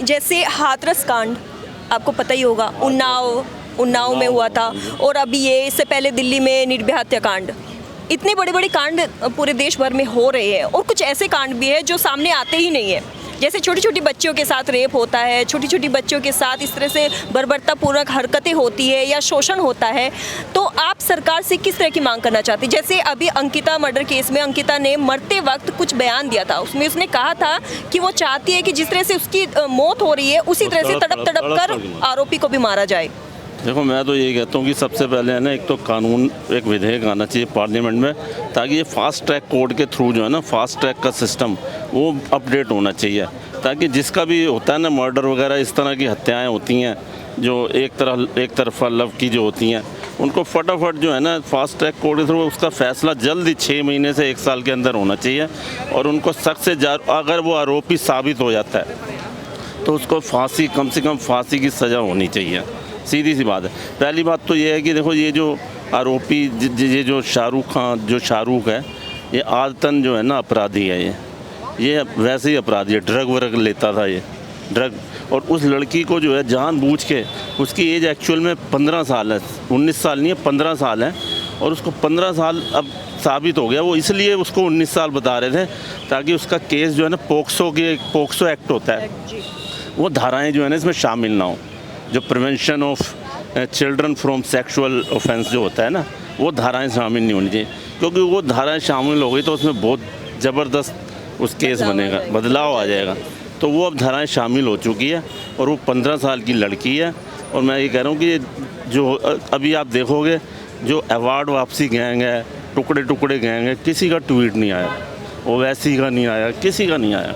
जैसे हाथरस कांड आपको पता ही होगा, उन्नाव में हुआ था, और अभी ये इससे पहले दिल्ली में निर्भया हत्याकांड। इतने बड़े बड़े कांड पूरे देश भर में हो रहे हैं, और कुछ ऐसे कांड भी है जो सामने आते ही नहीं है। जैसे छोटी छोटी बच्चियों के साथ रेप होता है, छोटी छोटी बच्चियों के साथ इस तरह से बर्बरतापूर्वक हरकतें होती है या शोषण होता है। तो आप सरकार से किस तरह की मांग करना चाहती? जैसे अभी अंकिता मर्डर केस में अंकिता ने मरते वक्त कुछ बयान दिया था, उसमें उसने कहा था कि वो चाहती है कि जिस तरह से उसकी मौत हो रही है उसी तरह से तड़प तड़प कर आरोपी को भी मारा जाए। देखो, मैं तो ये कहता हूँ कि सबसे पहले है ना, एक तो कानून, एक विधेयक आना चाहिए पार्लियामेंट में, ताकि ये फास्ट ट्रैक कोर्ट के थ्रू जो है ना, फास्ट ट्रैक का सिस्टम वो अपडेट होना चाहिए, ताकि जिसका भी होता है ना मर्डर वगैरह, इस तरह की हत्याएं होती हैं जो एक तरफा लव की जो होती हैं, उनको फटाफट जो है ना फास्ट ट्रैक कोर्ट के थ्रू उसका फैसला जल्दी 6 महीने से 1 साल के अंदर होना चाहिए, और उनको सख्त से अगर वो आरोपी साबित हो जाता है तो उसको फांसी, कम से कम फांसी की सज़ा होनी चाहिए। सीधी सी बात है। पहली बात तो ये है कि देखो, ये जो आरोपी ये जो शाहरुख है, ये आदतन जो है ना अपराधी है। ये वैसे ही अपराधी है, ड्रग वर्ग लेता था ये ड्रग, और उस लड़की को जो है जानबूझ के, उसकी एज एक्चुअल में 15 साल है, 19 साल नहीं है, 15 साल है, और उसको 15 साल अब साबित हो गया। वो इसलिए उसको 19 साल बता रहे थे ताकि उसका केस जो है ना पोक्सो एक्ट होता है, वो धाराएँ जो है ना इसमें शामिल ना हो। जो prevention of children from sexual offence जो होता है ना, वो धाराएं शामिल नहीं होनी चाहिए, क्योंकि वो धाराएं शामिल हो गई तो उसमें बहुत ज़बरदस्त उस केस बनेगा, बदलाव आ जाएगा। तो वो अब धाराएं शामिल हो चुकी है, और वो 15 साल की लड़की है। और मैं ये कह रहा हूँ कि जो अभी आप देखोगे, जो अवार्ड वापसी गैंग है, टुकड़े टुकड़े गैंग है, किसी का ट्वीट नहीं आया, ओवैसी का नहीं आया, किसी का नहीं आया।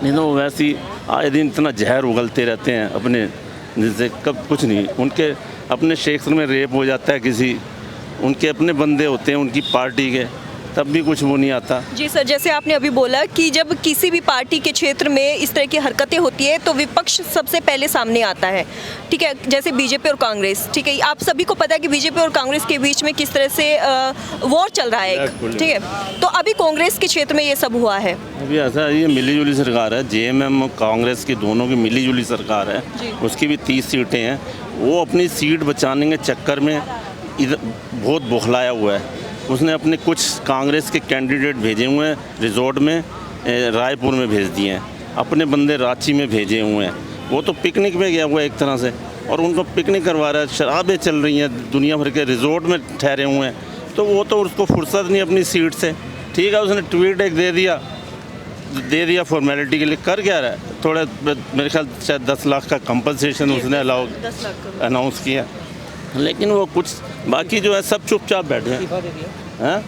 नहीं तो ओवैसी आए दिन इतना जहर उगलते रहते हैं अपने, जिससे कब कुछ नहीं, उनके अपने क्षेत्र में रेप हो जाता है किसी, उनके अपने बंदे होते हैं उनकी पार्टी के, तब भी कुछ वो नहीं आता। जी सर, जैसे आपने अभी बोला कि जब किसी भी पार्टी के क्षेत्र में इस तरह की हरकतें होती है तो विपक्ष सबसे पहले सामने आता है, ठीक है, जैसे बीजेपी और कांग्रेस, ठीक है। आप सभी को पता है कि बीजेपी और कांग्रेस के बीच में किस तरह से वॉर चल रहा है, ठीक है। तो अभी कांग्रेस के क्षेत्र में ये सब हुआ है। अभी ऐसा, ये मिलीजुली सरकार है, जेएमएम कांग्रेस की दोनों की मिलीजुली सरकार है, उसकी भी 30 सीटें हैं। वो अपनी सीट बचाने के चक्कर में इधर बहुत बौखलाया हुआ है। उसने अपने कुछ कांग्रेस के कैंडिडेट भेजे हुए हैं रिजॉर्ट में, रायपुर में भेज दिए हैं, अपने बंदे रांची में भेजे हुए हैं। वो तो पिकनिक में गया हुआ है एक तरह से, और उनको पिकनिक करवा रहा है, शराबें चल रही हैं, दुनिया भर के रिजॉर्ट में ठहरे हुए हैं, तो वो तो उसको फुर्सत नहीं अपनी सीट से। ठीक है, उसने ट्वीट एक दे दिया फॉर्मेलिटी के लिए, कर क्या रहा है, थोड़ा मेरे ख्याल शायद 10 लाख का कंपनसेशन उसने अनाउंस किया, लेकिन वो कुछ बाकी जो है सब चुपचाप बैठे हैं।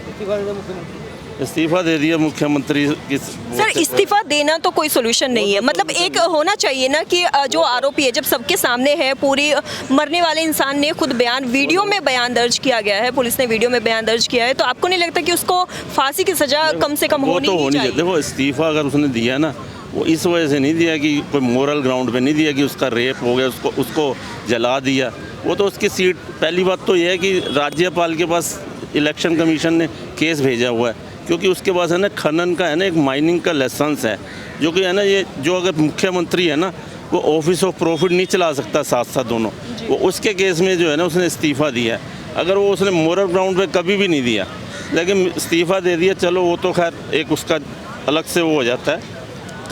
इस्तीफा दे दिया मुख्यमंत्री की। सर, इस्तीफा देना तो कोई सोल्यूशन नहीं है, मतलब एक होना चाहिए ना कि जो आरोपी है, जब सबके सामने है, पूरी मरने वाले इंसान ने खुद वीडियो में बयान दर्ज किया गया है, पुलिस ने वीडियो में बयान दर्ज किया है, तो आपको नहीं लगता कि उसको फांसी की सजा कम से कम होनी चाहिए? देखो, इस्तीफा अगर उसने दिया ना, वो इस वजह से नहीं दिया कि कोई मोरल ग्राउंड पे नहीं दिया कि उसका रेप हो गया, उसको जला दिया। वो तो उसकी सीट, पहली बात तो ये है कि राज्यपाल के पास इलेक्शन कमीशन ने केस भेजा हुआ है, क्योंकि उसके पास है ना खनन का है ना, एक माइनिंग का लाइसेंस है, जो कि है ना, ये जो अगर मुख्यमंत्री है ना, वो ऑफिस ऑफ प्रॉफिट नहीं चला सकता साथ साथ दोनों। वो उसके केस में जो है ना उसने इस्तीफ़ा दिया है। अगर वो उसने मोरल ग्राउंड पे कभी भी नहीं दिया, लेकिन इस्तीफ़ा दे दिया, चलो वो तो खैर एक उसका अलग से वो हो जाता है।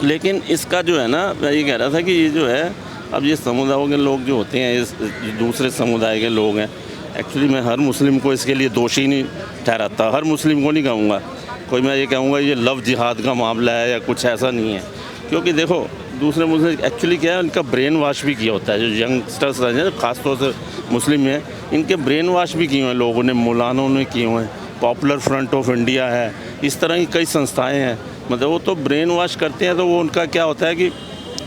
लेकिन इसका जो है ना, मैं ये कह रहा था कि ये जो है, अब ये समुदायों के लोग जो होते हैं, इस दूसरे समुदाय के लोग हैं, एक्चुअली मैं हर मुस्लिम को इसके लिए दोषी नहीं ठहराता, हर मुस्लिम को नहीं कहूँगा, कोई मैं ये कहूँगा ये लव जिहाद का मामला है या कुछ ऐसा नहीं है। क्योंकि देखो, दूसरे मुस्लिम एक्चुअली क्या है, उनका ब्रेन वॉश भी किया होता है, जो यंगस्टर्स हैं ख़ासतौर से मुस्लिम हैं, इनके ब्रेन वॉश भी किए हुए हैं लोगों ने, मौलानों ने किए हुए हैं, पॉपुलर फ्रंट ऑफ इंडिया है, इस तरह की कई संस्थाएँ हैं, मतलब वो तो ब्रेन वॉश करते हैं, तो वो उनका क्या होता है कि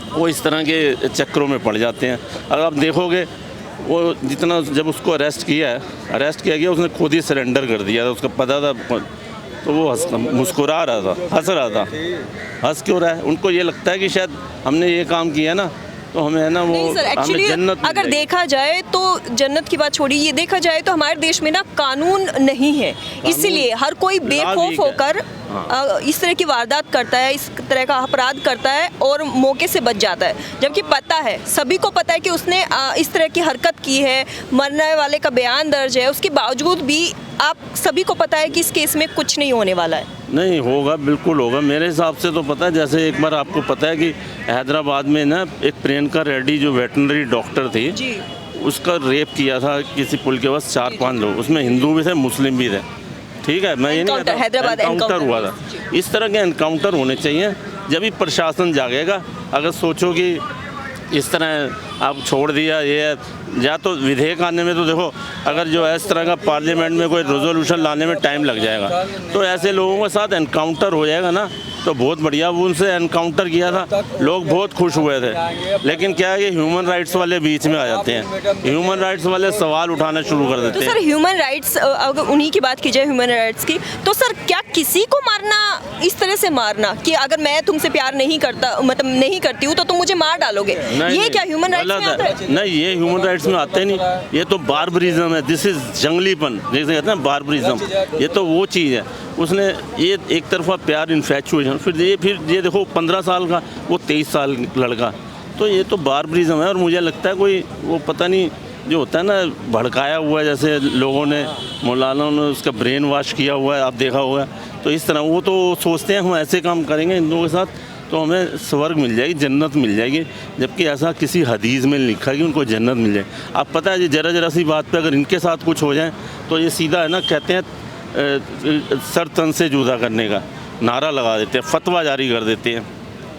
वो इस तरह के चक्करों में पड़ जाते हैं। अगर आप देखोगे, वो जितना जब उसको अरेस्ट किया गया, उसने खुद ही सरेंडर कर दिया था, उसको पता था, तो वो मुस्कुरा रहा था, हंस रहा था। हंस क्यों रहा है? उनको ये लगता है कि शायद हमने ये काम किया ना, तो हमें है ना वो हमें जन्नत। अगर देखा जाए तो जन्नत की बात छोड़ी, ये देखा जाए तो हमारे देश में ना कानून नहीं है, इसीलिए हर कोई बेखौफ होकर इस तरह की वारदात करता है, इस तरह का अपराध करता है और मौके से बच जाता है, जबकि पता है, सभी को पता है कि उसने इस तरह की हरकत की है, मरने वाले का बयान दर्ज है, उसके बावजूद भी आप सभी को पता है कि इस केस में कुछ नहीं होने वाला है। नहीं होगा, बिल्कुल होगा। मेरे हिसाब से तो पता है, जैसे एक बार आपको पता है कि हैदराबाद में ना एक प्रियंका रेड्डी जो वेटनरी डॉक्टर थी जी। उसका रेप किया था किसी पुल के पास 4-5 लोग, उसमें हिंदू भी थे, मुस्लिम भी थे। ठीक है, मैं ये नहीं कहता, हैदराबाद एनकाउंटर हुआ था। इस तरह के एनकाउंटर होने चाहिए, जब भी प्रशासन जागेगा। अगर सोचो कि इस तरह आप छोड़ दिया, ये या तो विधेयक आने में तो देखो, अगर जो है इस तरह का पार्लियामेंट में कोई रेजोल्यूशन लाने में टाइम लग जाएगा, तो ऐसे लोगों के साथ एनकाउंटर हो जाएगा ना, तो बहुत बढ़िया। वो उनसे एनकाउंटर किया था, लोग बहुत खुश हुए थे। लेकिन क्या है कि ह्यूमन राइट्स वाले बीच में आ जाते हैं, ह्यूमन राइट्स वाले सवाल उठाना शुरू कर देते तो हैं। सर ह्यूमन राइट्स, अगर उन्हीं की बात की जाए ह्यूमन राइट्स की, तो सर क्या किसी को मारना, इस तरह से मारना कि अगर मैं तुमसे प्यार नहीं करता, मतलब नहीं करती हूँ, तो तुम मुझे मार डालोगे, ये क्या ह्यूमन राइट्स में आता है? नहीं, ये ह्यूमन राइट्स में आते नहीं, ये तो बार्बरिज्म है। दिस इज जंगलीपन, जैसे कहते हैं बार्बरिज्म, ये तो वो चीज़ है। उसने ये एक तरफा प्यार, इन्फैचुएशन, फिर ये देखो 15 साल का, वो 23 साल लड़का, तो ये तो बार्बरिज्म है। और मुझे लगता है कोई वो पता नहीं जो होता है ना, भड़काया हुआ है, जैसे लोगों ने, मौलाना ने उसका ब्रेन वॉश किया हुआ है, आप देखा हुआ है। तो इस तरह वो तो सोचते हैं हम ऐसे काम करेंगे इन लोगों के साथ तो हमें स्वर्ग मिल जाएगी, जन्नत मिल जाएगी, जबकि ऐसा किसी हदीस में लिखा है कि उनको जन्नत मिल जाए। आप पता है, जरा जरा सी बात पे अगर इनके साथ कुछ हो जाए तो ये सीधा है ना, कहते हैं सर तन से जुदा करने का नारा लगा देते हैं, फतवा जारी कर देते हैं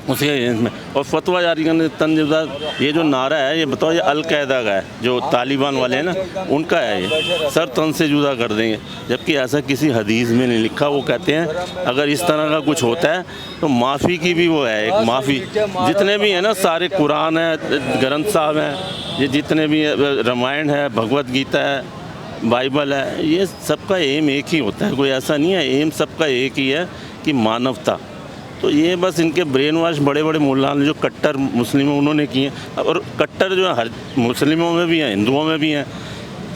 उसी में। और फतवा जारी करने तन जुदा, ये जो नारा है, ये बताओ, ये अलकायदा का है, जो तालिबान वाले हैं ना, उनका है ये, सर तन से जुदा कर देंगे, जबकि ऐसा किसी हदीस में नहीं लिखा। वो कहते हैं अगर इस तरह का कुछ होता है तो माफ़ी की भी वो है एक माफ़ी। जितने भी हैं ना, सारे कुरान है, ग्रंथ साहब हैं, ये जितने भी रामायण है, भगवत गीता है, बाइबल है, ये सबका एम एक ही होता है, कोई ऐसा नहीं है, एम सबका एक ही है कि मानवता। तो ये बस इनके ब्रेन वॉश बड़े बड़े मुल्ला जो कट्टर मुस्लिम उन्होंने किए, और कट्टर जो है हर मुस्लिमों में भी हैं, हिंदुओं में भी हैं,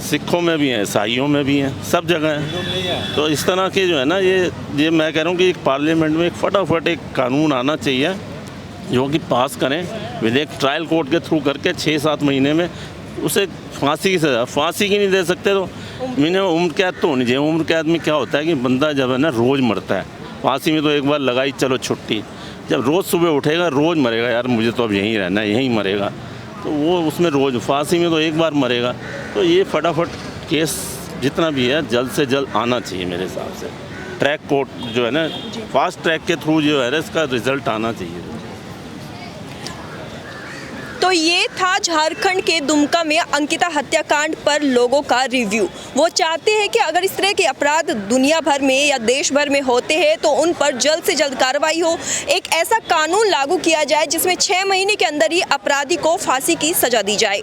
सिखों में भी हैं, ईसाइयों में भी हैं, सब जगह हैं। तो इस तरह के जो है ना, ये मैं कह रहा हूँ कि एक पार्लियामेंट में एक फटाफट एक कानून आना चाहिए जो कि पास करें विधेयक, ट्रायल कोर्ट के थ्रू करके 6-7 महीने में उसे फांसी की सज़ा, फांसी की नहीं दे सकते तो मिनिमम उम्र कैद तो होनी चाहिए। उम्र कैद में क्या होता है कि बंदा जब है ना रोज़ मरता है, फांसी में तो एक बार लगाई चलो छुट्टी, जब रोज़ सुबह उठेगा रोज़ मरेगा, यार मुझे तो अब यहीं रहना है, यहीं मरेगा, तो वो उसमें रोज़, फांसी में तो एक बार मरेगा। तो ये फटाफट केस जितना भी है जल्द से जल्द आना चाहिए मेरे हिसाब से। ट्रैक कोर्ट जो है ना, फास्ट ट्रैक के थ्रू जो है इसका रिज़ल्ट आना चाहिए। तो ये था झारखंड के दुमका में अंकिता हत्याकांड पर लोगों का रिव्यू। वो चाहते हैं कि अगर इस तरह के अपराध दुनिया भर में या देश भर में होते हैं तो उन पर जल्द से जल्द कार्रवाई हो, एक ऐसा कानून लागू किया जाए जिसमें 6 महीने के अंदर ही अपराधी को फांसी की सजा दी जाए।